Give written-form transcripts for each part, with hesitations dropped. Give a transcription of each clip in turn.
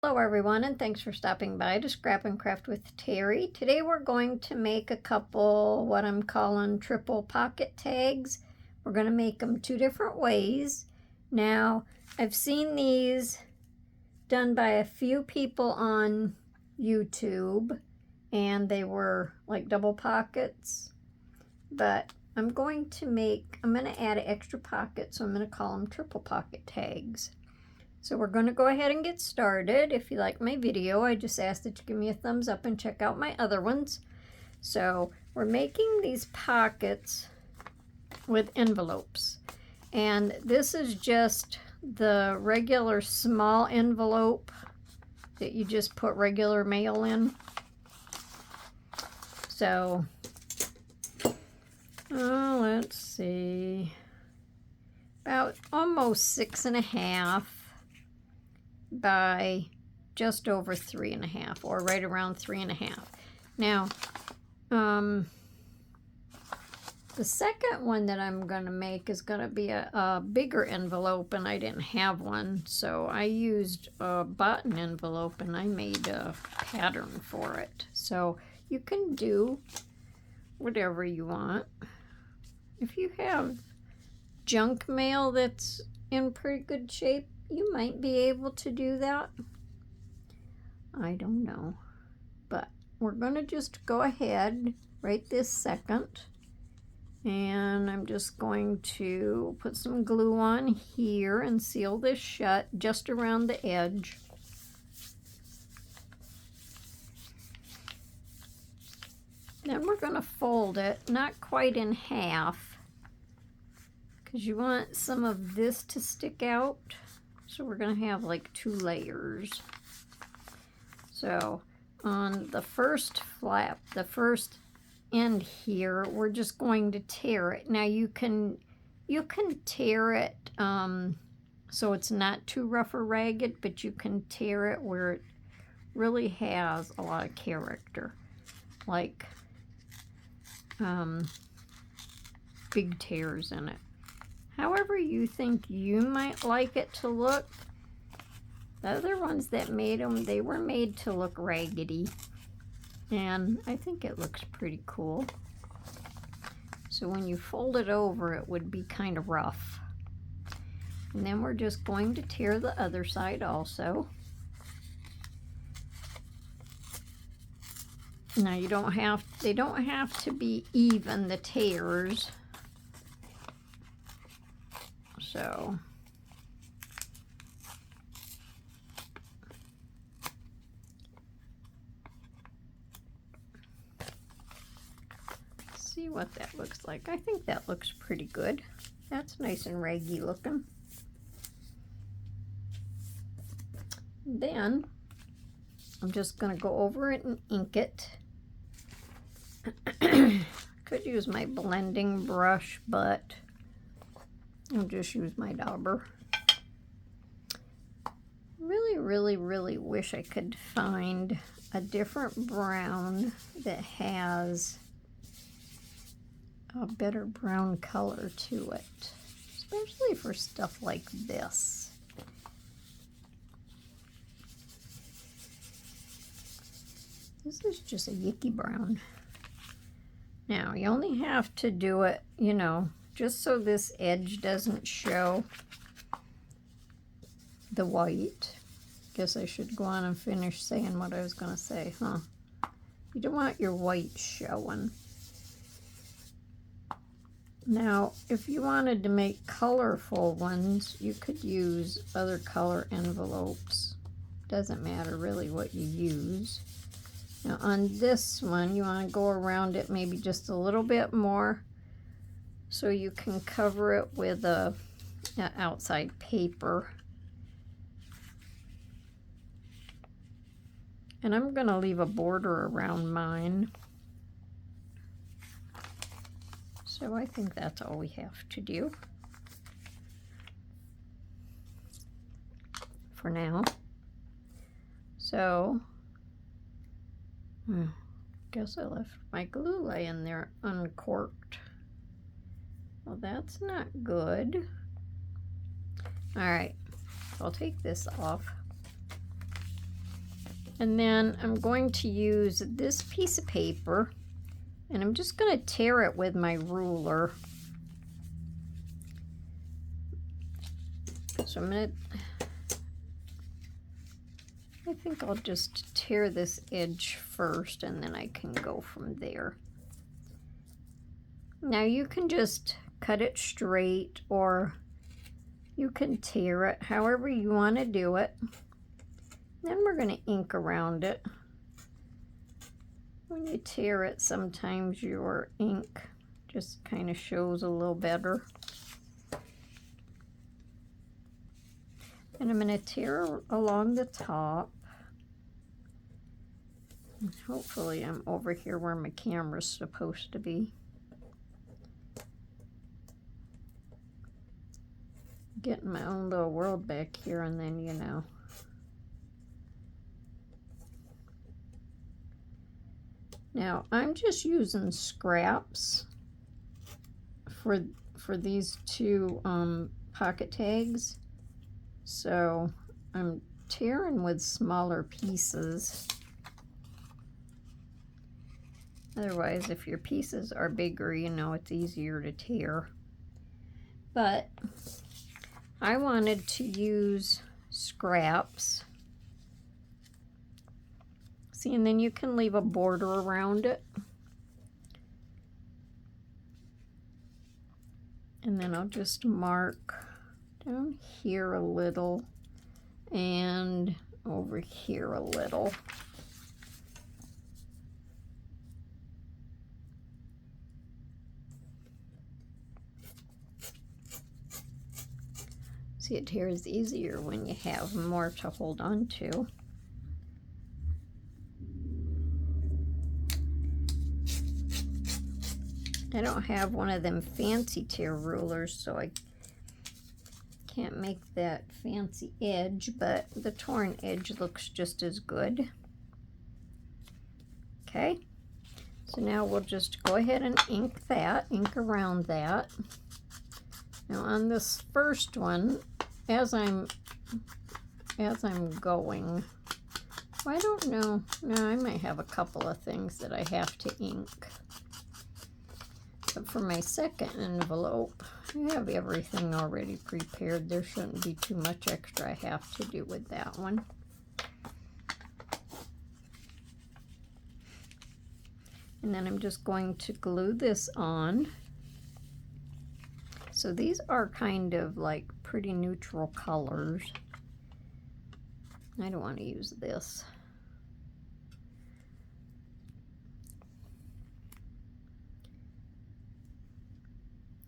Hello everyone, and thanks for stopping by to Scrap and Craft with Terry. Today we're going to make a couple what I'm calling triple pocket tags. We're going to make them two different ways. Now, I've seen these done by a few people on YouTube, and they were like double pockets, but I'm going to add an extra pocket, so I'm going to call them triple pocket tags. So we're going to go ahead and get started. If you like my video, I just ask that you give me a thumbs up and check out my other ones. So we're making these pockets with envelopes. And this is just the regular small envelope that you just put regular mail in. So, let's see, about almost 6.5 by just over 3.5, or right around 3.5. Now, the second one that I'm going to make is going to be a bigger envelope, and I didn't have one, so I used a button envelope and I made a pattern for it. So you can do whatever you want. If you have junk mail that's in pretty good shape, you might be able to do that. I don't know. But we're going to just go ahead right this second. And I'm just going to put some glue on here and seal this shut just around the edge. Then we're going to fold it, not quite in half, because you want some of this to stick out. So we're going to have like 2 layers. So on the first flap, the first end here, we're just going to tear it. Now you can tear it so it's not too rough or ragged, but you can tear it where it really has a lot of character, like big tears in it. However you think you might like it to look. The other ones that made them, they were made to look raggedy. And I think it looks pretty cool. So when you fold it over, it would be kind of rough. And then we're just going to tear the other side also. Now they don't have to be even, the tears. So see what that looks like. I think that looks pretty good. That's nice and raggy looking. Then I'm just going to go over it and ink it. Could use my blending brush, but I'll just use my dauber. Really wish I could find a different brown that has a better brown color to it, especially for stuff like this. This is just a yicky brown. Now, you only have to do it, just so this edge doesn't show the white. Guess I should go on and finish saying what I was going to say, huh? You don't want your white showing. Now, if you wanted to make colorful ones, you could use other color envelopes. Doesn't matter really what you use. Now on this one, you want to go around it maybe just a little bit more so you can cover it with a outside paper. And I'm going to leave a border around mine. So I think that's all we have to do for now. So, guess I left my glue laying there uncorked. Well, that's not good. All right, So I'll take this off. And then I'm going to use this piece of paper, and I'm just going to tear it with my ruler. So I think I'll just tear this edge first, and then I can go from there. Now you can just cut it straight, or you can tear it however you want to do it. Then we're going to ink around it. When you tear it, sometimes your ink just kind of shows a little better. And I'm going to tear along the top. And hopefully I'm over here where my camera's supposed to be. Getting my own little world back here, and then, you know. Now, I'm just using scraps for these two pocket tags. So I'm tearing with smaller pieces. Otherwise, if your pieces are bigger, you know, it's easier to tear. But I wanted to use scraps. See, and then you can leave a border around it. And then I'll just mark down here a little and over here a little. See, it tears easier when you have more to hold on to. I don't have one of them fancy tear rulers, so I can't make that fancy edge, but the torn edge looks just as good. Okay, so now we'll just go ahead and ink around that. Now on this first one, as I'm going, I don't know, no, I might have a couple of things that I have to ink. But for my second envelope, I have everything already prepared. There shouldn't be too much extra I have to do with that one. And then I'm just going to glue this on. So these are kind of like pretty neutral colors. I don't want to use this.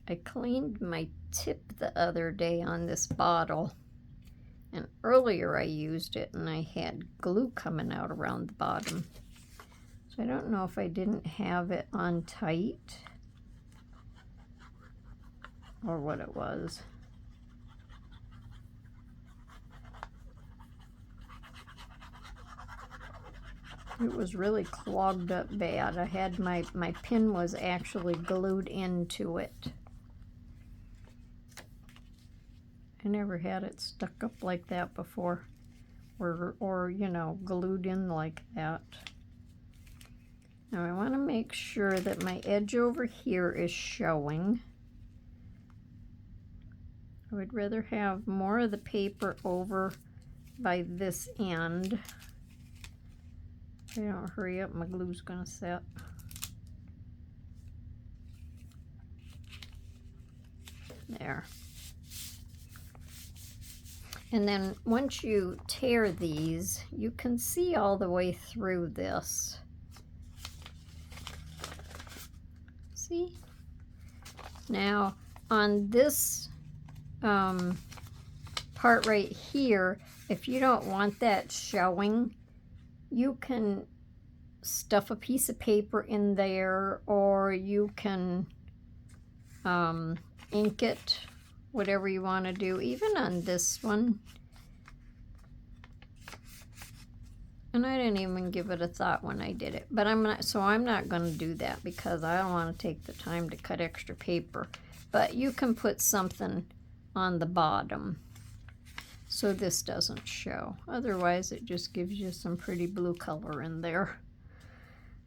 I cleaned my tip the other day on this bottle, and earlier I used it and I had glue coming out around the bottom. So I don't know if I didn't have it on tight or what it was. It was really clogged up bad. I had my pin was actually glued into it. I never had it stuck up like that before, or you know, glued in like that. Now I want to make sure that my edge over here is showing. I would rather have more of the paper over by this end. If I don't hurry up, my glue's gonna set. There. And then once you tear these, you can see all the way through this. See? Now, on this part right here, if you don't want that showing, you can stuff a piece of paper in there, or you can ink it, whatever you want to do, even on this one. And I didn't even give it a thought when I did it, but I'm not going to do that because I don't want to take the time to cut extra paper. But you can put something on the bottom. so this doesn't show. Otherwise, it just gives you some pretty blue color in there.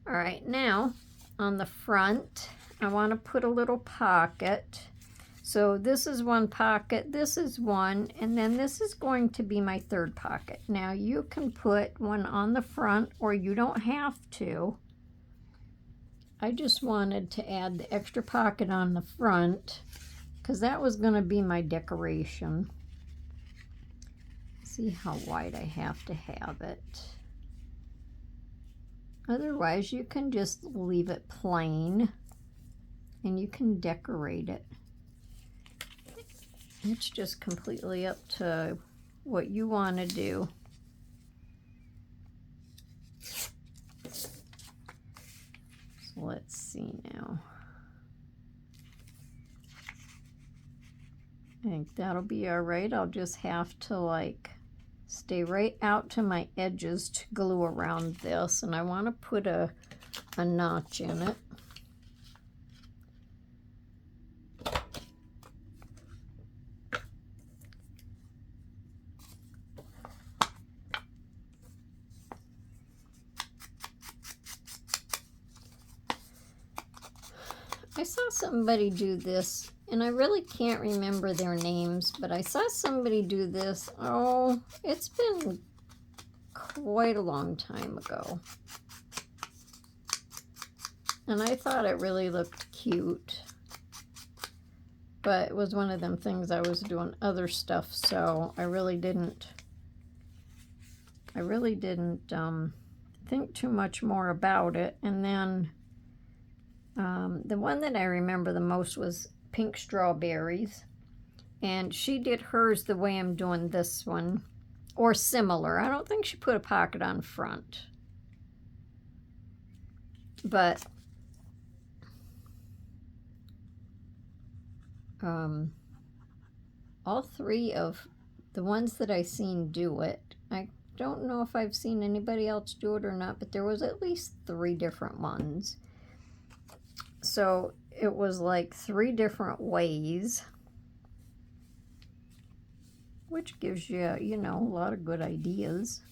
All right, now on the front, I want to put a little pocket. So this is one pocket, this is one, and then this is going to be my third pocket. Now you can put one on the front, or you don't have to. I just wanted to add the extra pocket on the front because that was going to be my decoration. See how wide I have to have it. Otherwise, you can just leave it plain and you can decorate it. It's just completely up to what you want to do. So let's see now. I think that'll be all right. I'll just have to like stay right out to my edges to glue around this, and I want to put a notch in it. I saw somebody do this, and I really can't remember their names, but I saw somebody do this. Oh, it's been quite a long time ago. And I thought it really looked cute. But it was one of them things I was doing other stuff, so I really didn't think too much more about it. And then the one that I remember the most was Pink Strawberries, and she did hers the way I'm doing this one, or similar. I don't think she put a pocket on front, but all three of the ones that I seen do it, I don't know if I've seen anybody else do it or not, but there was at least 3 different ones. So it was like 3 different ways, which gives you, you know, a lot of good ideas.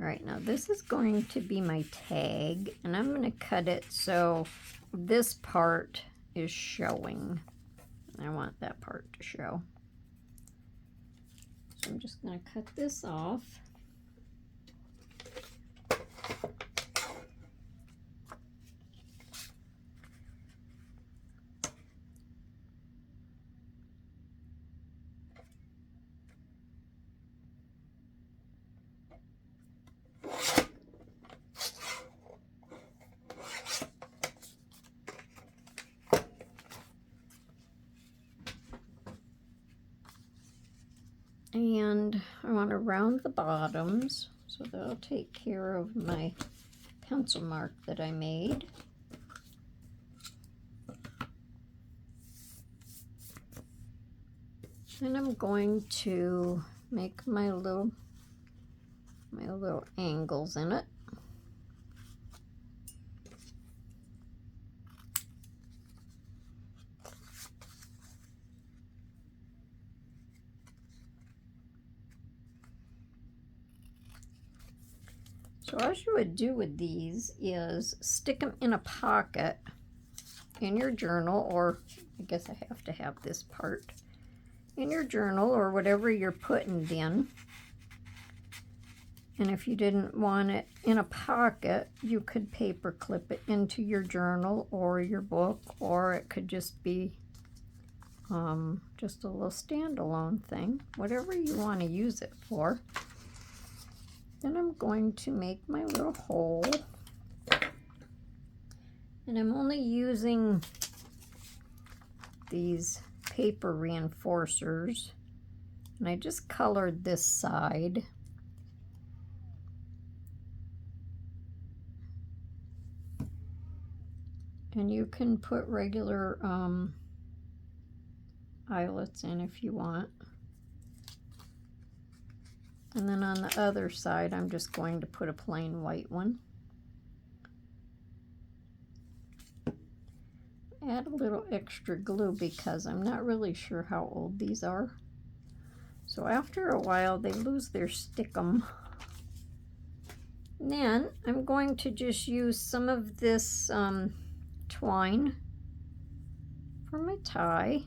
All right, now this is going to be my tag, and I'm going to cut it so this part is showing. I want that part to show. So I'm just going to cut this off. And I want to round the bottoms, so that'll take care of my pencil mark that I made. And I'm going to make my little angles in it. So what you would do with these is stick them in a pocket in your journal, or I guess I have to have this part in your journal or whatever you're putting it in. And if you didn't want it in a pocket, you could paper clip it into your journal or your book, or it could just be just a little standalone thing, whatever you want to use it for. Then I'm going to make my little hole, and I'm only using these paper reinforcers, and I just colored this side. And you can put regular eyelets in if you want. And then on the other side, I'm just going to put a plain white one. add a little extra glue because I'm not really sure how old these are. So after a while they lose their stickum. Then I'm going to just use some of this twine for my tie.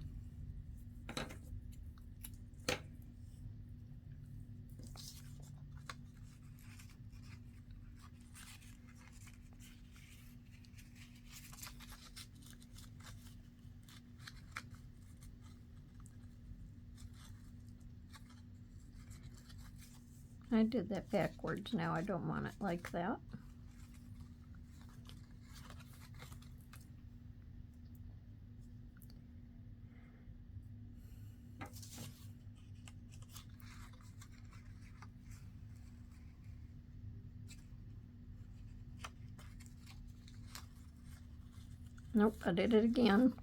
I did that backwards now. I don't want it like that. Nope, I did it again.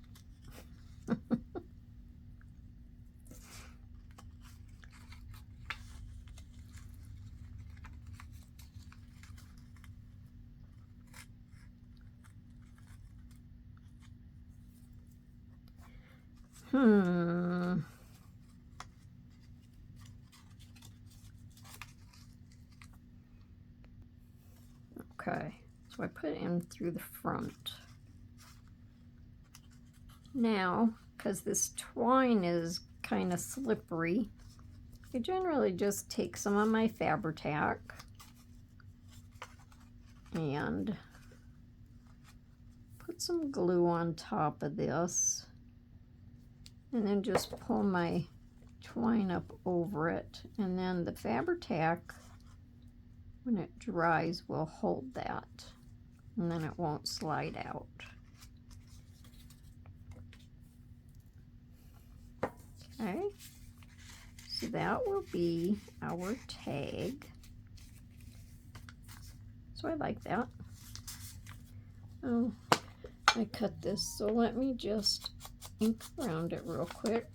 Okay, so I put it in through the front. Now, because this twine is kind of slippery, I generally just take some of my Fabri-Tac and put some glue on top of this, and then just pull my twine up over it, and then the Fabri-Tac, when it dries, will hold that, and then it won't slide out. Okay, so that will be our tag. So I like that. Oh, I cut this, so let me just ink around it real quick.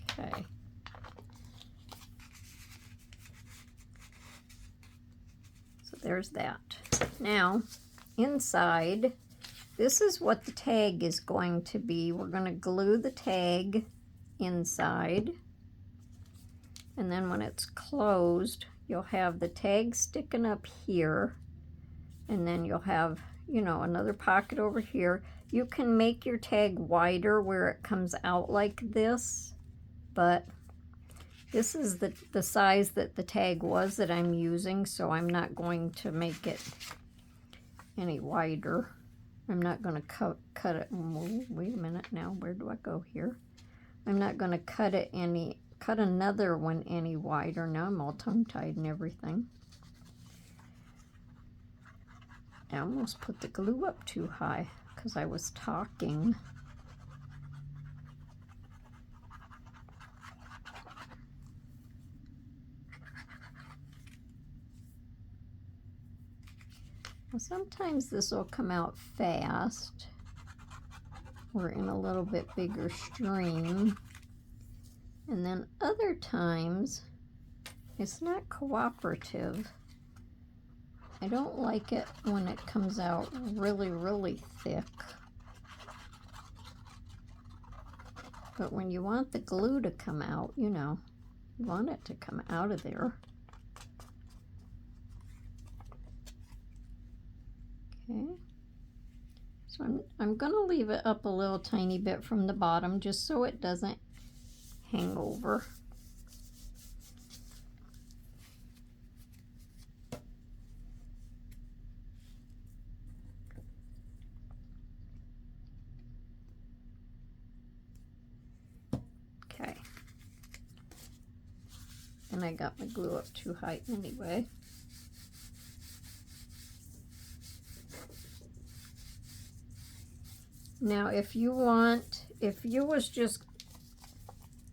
Okay. So there's that. Now, inside, this is what the tag is going to be. We're going to glue the tag inside, and then when it's closed, you'll have the tag sticking up here, and then you'll have, you know, another pocket over here. You can make your tag wider where it comes out like this, but this is the size that the tag was that I'm using, so I'm not going to make it any wider. I'm not going to cut it. Wait a minute now. Where do I go here? I'm not going to cut another one any wider. Now I'm all tongue-tied and everything. I almost put the glue up too high because I was talking. Well, sometimes this will come out fast. We're in a little bit bigger stream. And then other times, it's not cooperative. I don't like it when it comes out really, really thick. But when you want the glue to come out, you know, you want it to come out of there. Okay. So I'm going to leave it up a little tiny bit from the bottom just so it doesn't hang over. Okay. And I got my glue up too high anyway. Now, if you was just,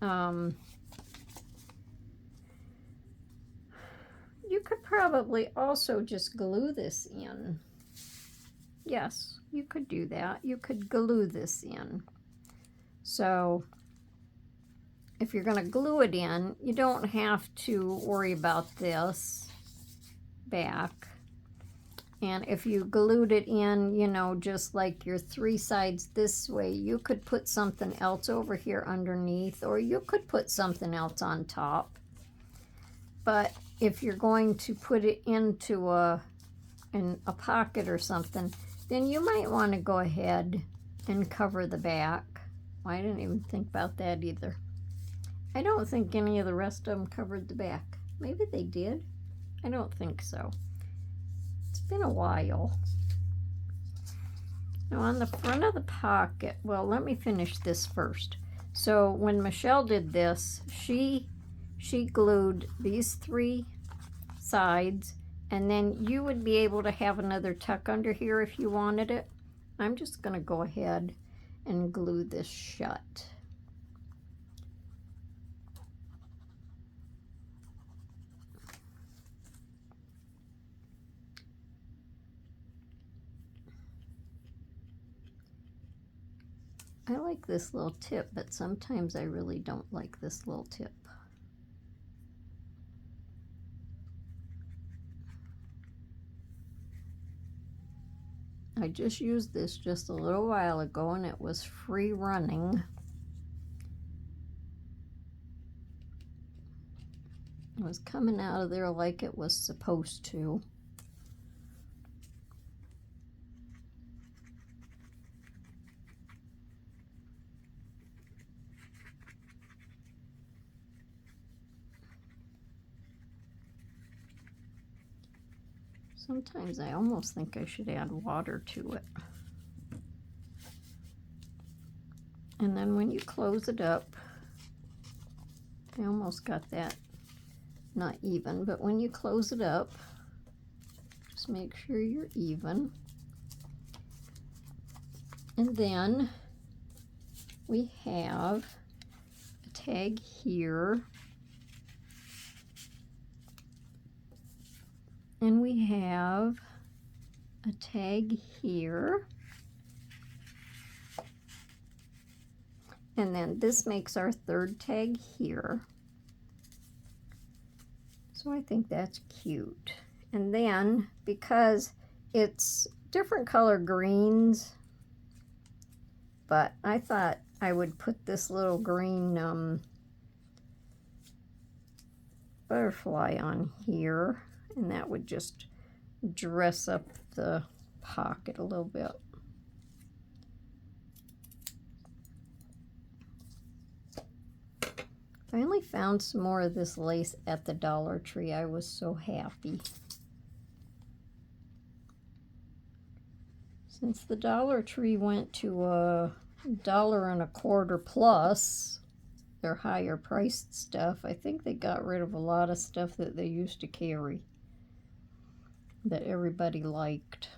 you could probably also just glue this in. Yes, you could do that. You could glue this in. So, if you're going to glue it in, you don't have to worry about this back. And if you glued it in, you know, just like your 3 sides this way, you could put something else over here underneath, or you could put something else on top. But if you're going to put it into in a pocket or something, then you might want to go ahead and cover the back. I didn't even think about that either. I don't think any of the rest of them covered the back. Maybe they did. I don't think so. It's been a while. Now on the front of the pocket, well, let me finish this first. So when Michelle did this, she glued these 3 sides, and then you would be able to have another tuck under here if you wanted it. I'm just going to go ahead and glue this shut. I like this little tip, but sometimes I really don't like this little tip. I just used this just a little while ago and it was free running. It was coming out of there like it was supposed to. Sometimes I almost think I should add water to it. And then when you close it up, I almost got that not even, but when you close it up, just make sure you're even. And then we have a tag here. And we have a tag here. And then this makes our 3rd tag here. So I think that's cute. And then because it's different color greens, but I thought I would put this little green butterfly on here. And that would just dress up the pocket a little bit. Finally found some more of this lace at the Dollar Tree. I was so happy. Since the Dollar Tree went to $1.25 plus their higher priced stuff, I think they got rid of a lot of stuff that they used to carry that everybody liked.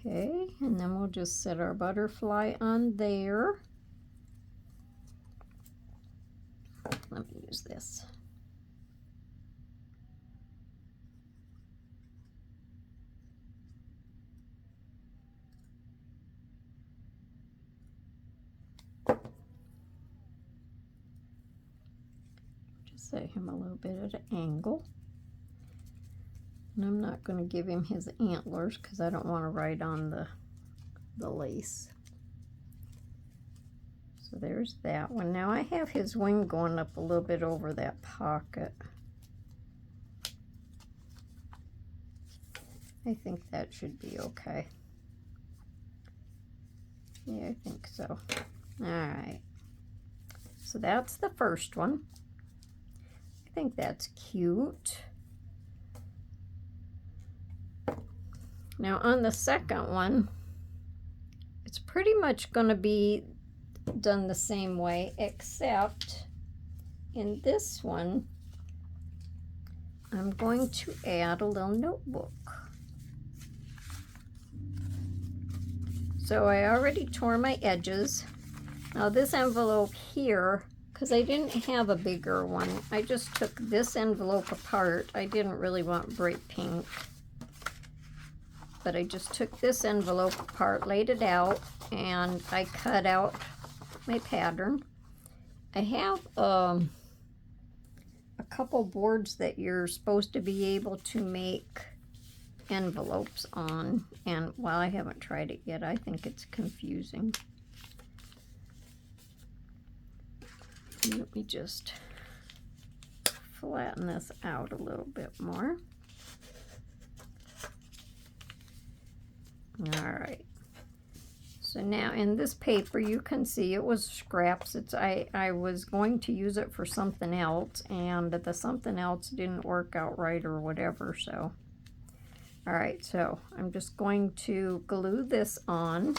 Okay, and then we'll just set our butterfly on there. Let me use this. Just set him a little bit at an angle. And I'm not going to give him his antlers because I don't want to write on the lace. So there's that one. Now I have his wing going up a little bit over that pocket. I think that should be okay. Yeah, I think so. All right. So that's the first one. I think that's cute. Now on the second one, it's pretty much going to be done the same way, except in this one, I'm going to add a little notebook. So I already tore my edges. Now this envelope here because I didn't have a bigger one. I just took this envelope apart. I didn't really want bright pink, but I just took this envelope apart, laid it out, and I cut out my pattern. I have a couple boards that you're supposed to be able to make envelopes on, and while I haven't tried it yet, I think it's confusing. Let me just flatten this out a little bit more. All right. So now in this paper, you can see it was scraps. I was going to use it for something else, and the something else didn't work out right or whatever, so. All right, so I'm just going to glue this on.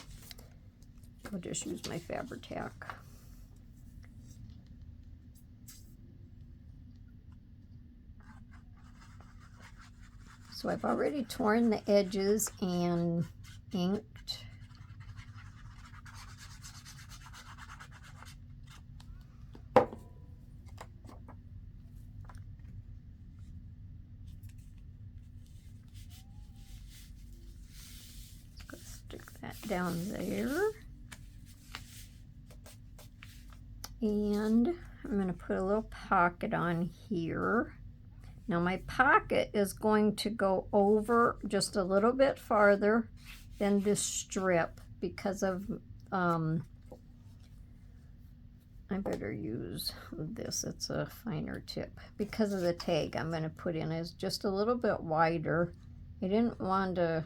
I'll just use my Fabri-Tac. So I've already torn the edges and inked. Stick that down there. And I'm going to put a little pocket on here. Now my pocket is going to go over just a little bit farther than this strip because of, I better use this, it's a finer tip. Because of the tag I'm going to put in is just a little bit wider. I didn't want to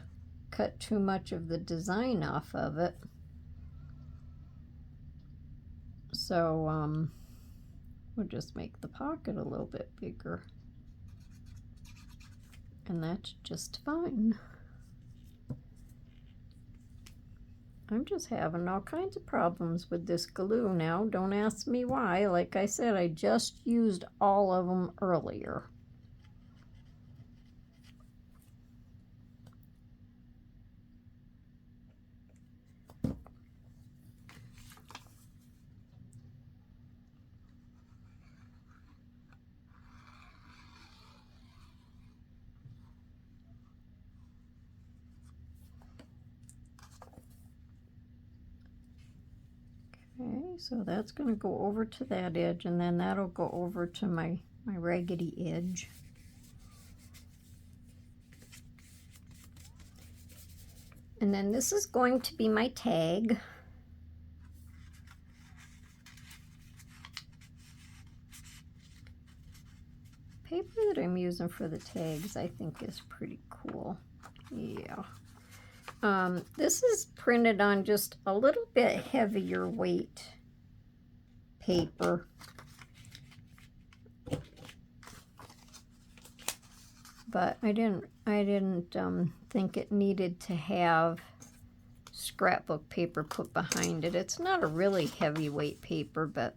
cut too much of the design off of it. So we'll just make the pocket a little bit bigger. And that's just fine. I'm just having all kinds of problems with this glue now. Don't ask me why. Like I said, I just used all of them earlier. Okay, so that's going to go over to that edge, and then that'll go over to my raggedy edge. And then this is going to be my tag. Paper that I'm using for the tags I think is pretty cool. Yeah. This is printed on just a little bit heavier weight paper. But I didn't think it needed to have scrapbook paper put behind it. It's not a really heavyweight paper, but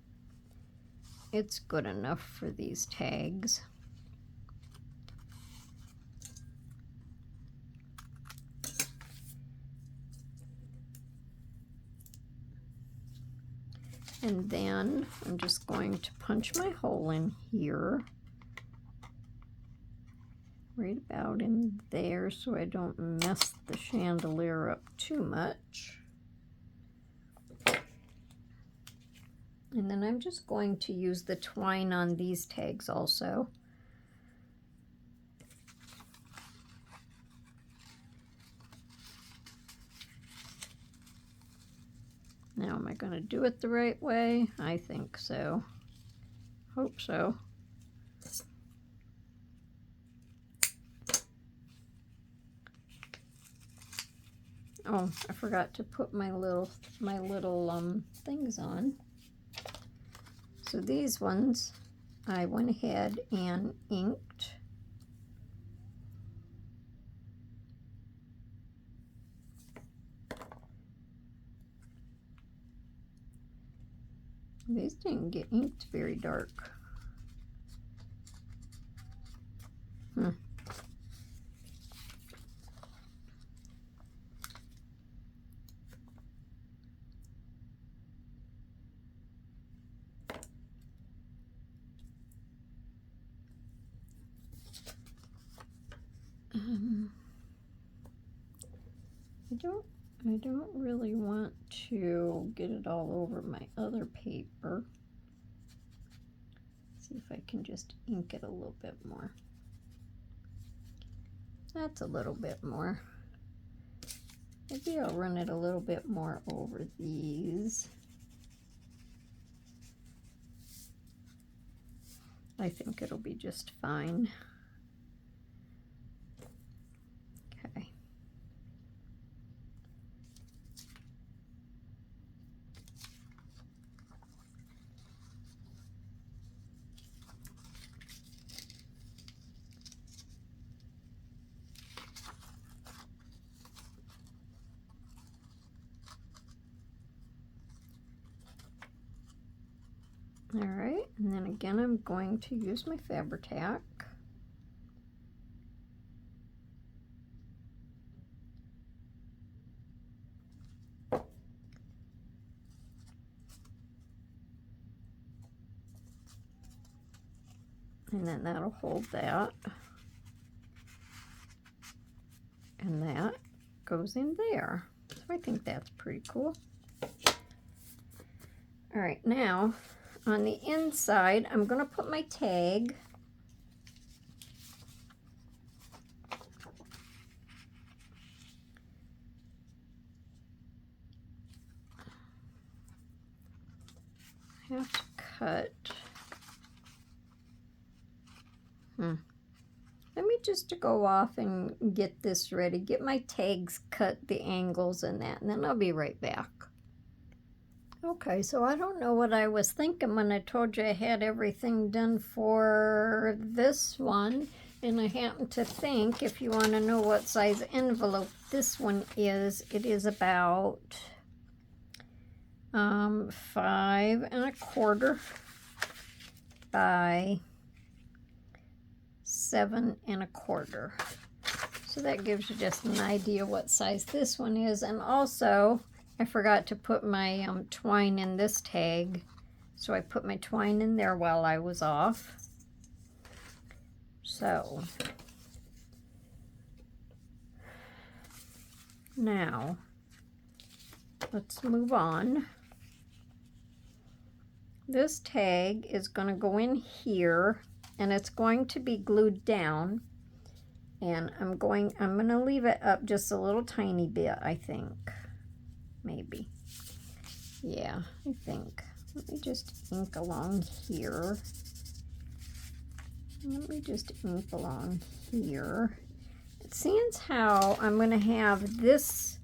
it's good enough for these tags. And then I'm just going to punch my hole in here, right about in there, so I don't mess the chandelier up too much. And then I'm just going to use the twine on these tags also. Now, am I going to do it the right way? I think so. Hope so. Oh, I forgot to put my little things on. So these ones, I went ahead and inked. These didn't get inked very dark. I don't really want to get it all over my other paper. See if I can just ink it a little bit more. That's a little bit more. Maybe I'll run it a little bit more over these. I think it'll be just fine. Okay. All right, and then again, I'm going to use my Fabri-Tac. And then that'll hold that. And that goes in there. So I think that's pretty cool. All right, now on the inside, I'm going to put my tag. I have to cut. Let me just go off and get this ready. Get my tags cut, the angles and that, and then I'll be right back. Okay, so I don't know what I was thinking when I told you I had everything done for this one. And I happen to think, if you want to know what size envelope this one is, it is about 5 1/4 by 7 1/4. So that gives you just an idea what size this one is. And also, I forgot to put my twine in this tag. So I put my twine in there while I was off. So, now, let's move on. This tag is going to go in here, and it's going to be glued down. And I'm going to leave it up just a little tiny bit, I think. Maybe. Yeah, I think. Let me just ink along here. Let me just ink along here. Seeing how I'm going to have this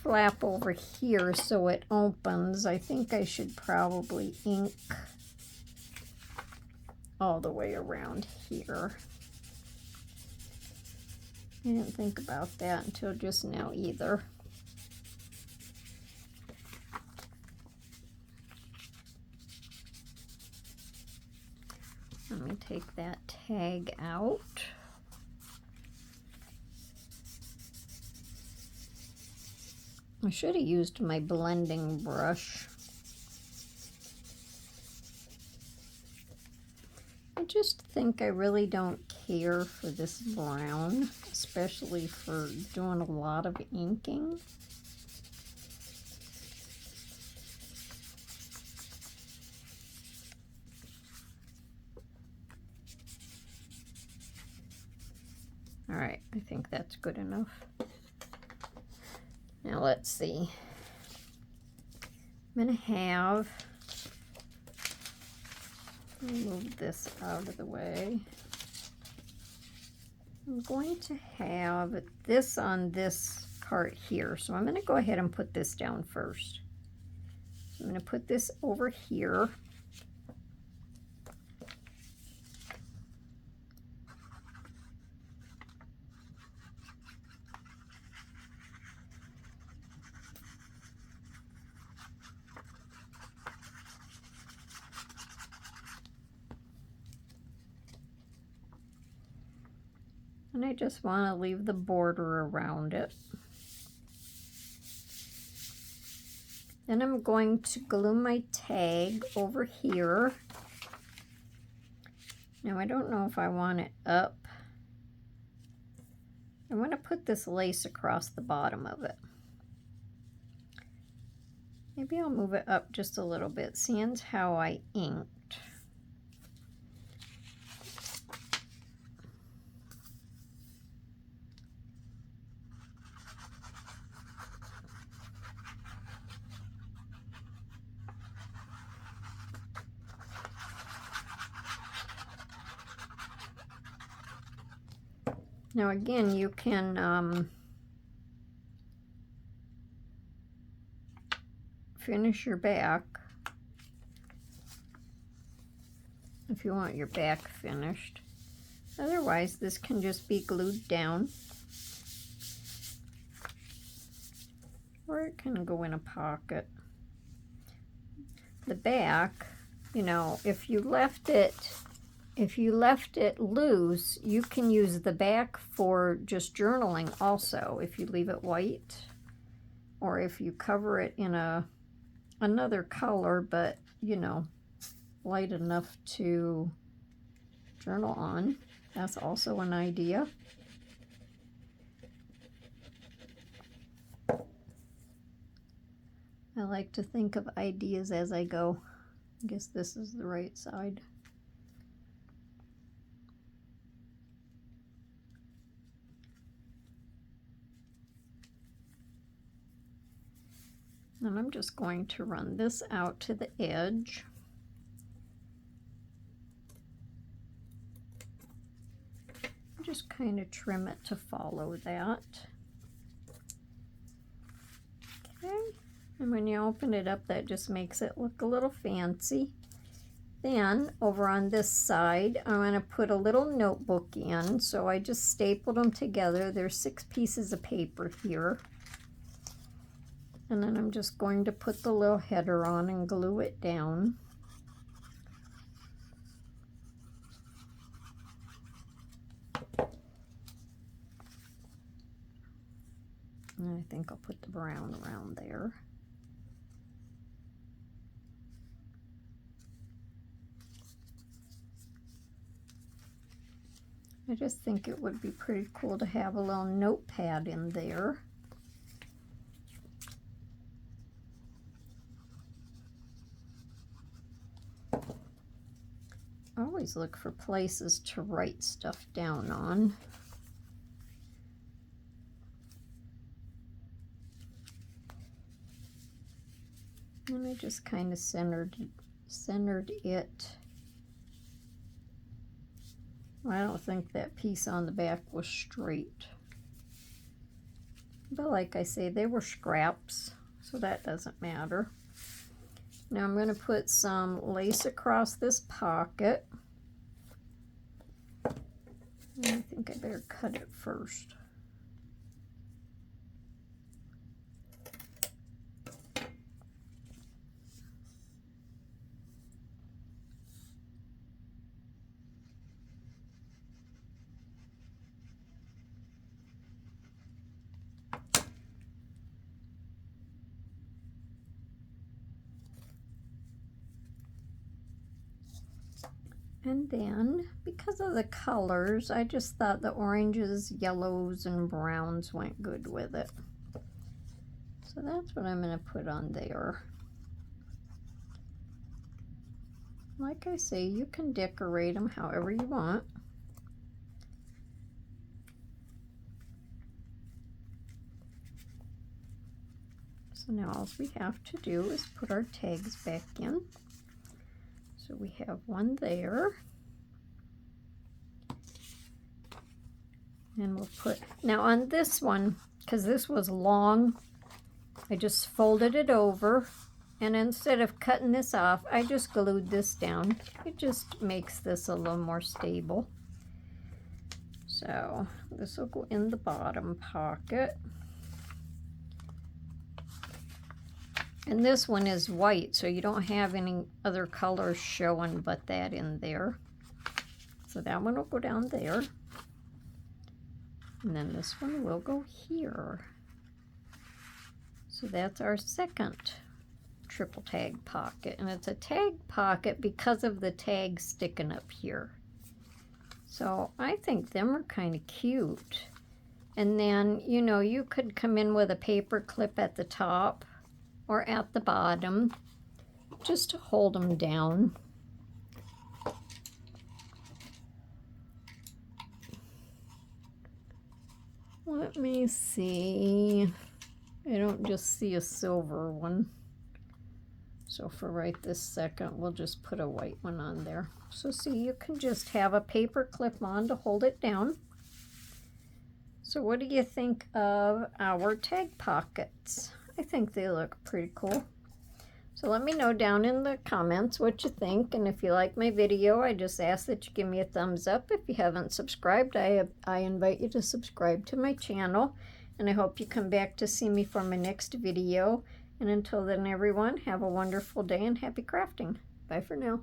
flap over here so it opens, I think I should probably ink all the way around here. I didn't think about that until just now either. Let me take that tag out. I should have used my blending brush. I just think I really don't care for this brown, especially for doing a lot of inking. All right, I think that's good enough. Now let's see. I'm going to have, move this out of the way. I'm going to have this on this part here. So I'm going to go ahead and put this down first. So I'm going to put this over here. And I just want to leave the border around it. Then I'm going to glue my tag over here. Now I don't know if I want it up I'm going to put this lace across the bottom of it. Maybe I'll move it up just a little bit, seeing how I inked. Now again, you can finish your back if you want your back finished. Otherwise, this can just be glued down, or it can go in a pocket. The back, you know, if you left it loose, you can use the back for just journaling also, if you leave it white, or if you cover it in another color, but you know, light enough to journal on. That's also an idea. I like to think of ideas as I go. I guess this is the right side. And I'm just going to run this out to the edge. Just kind of trim it to follow that. Okay, and when you open it up, that just makes it look a little fancy. Then over on this side, I'm going to put a little notebook in. So I just stapled them together. There's 6 pieces of paper here. And then I'm just going to put the little header on and glue it down. And I think I'll put the brown around there. I just think it would be pretty cool to have a little notepad in there. I always look for places to write stuff down on. And I just kind of centered it. I don't think that piece on the back was straight. But like I say, they were scraps, so that doesn't matter. Now I'm going to put some lace across this pocket. And I think I better cut it first. And then, because of the colors, I just thought the oranges, yellows, and browns went good with it. So that's what I'm going to put on there. Like I say, you can decorate them however you want. So now all we have to do is put our tags back in. So we have one there. And we'll put, now on this one, because this was long, I just folded it over, and instead of cutting this off, I just glued this down. It just makes this a little more stable. So this will go in the bottom pocket. And this one is white, so you don't have any other colors showing but that in there. So that one will go down there. And then this one will go here. So that's our second triple tag pocket. And it's a tag pocket because of the tag sticking up here. So I think them are kind of cute. And then, you know, you could come in with a paper clip at the top or at the bottom just to hold them down. Let me see. I don't just see a silver one. So for right this second, we'll just put a white one on there. So see, you can just have a paper clip on to hold it down. So what do you think of our tag pockets? I think they look pretty cool. So let me know down in the comments what you think, and if you like my video, I just ask that you give me a thumbs up. If you haven't subscribed, I invite you to subscribe to my channel, and I hope you come back to see me for my next video. And until then, everyone, have a wonderful day and happy crafting. Bye for now.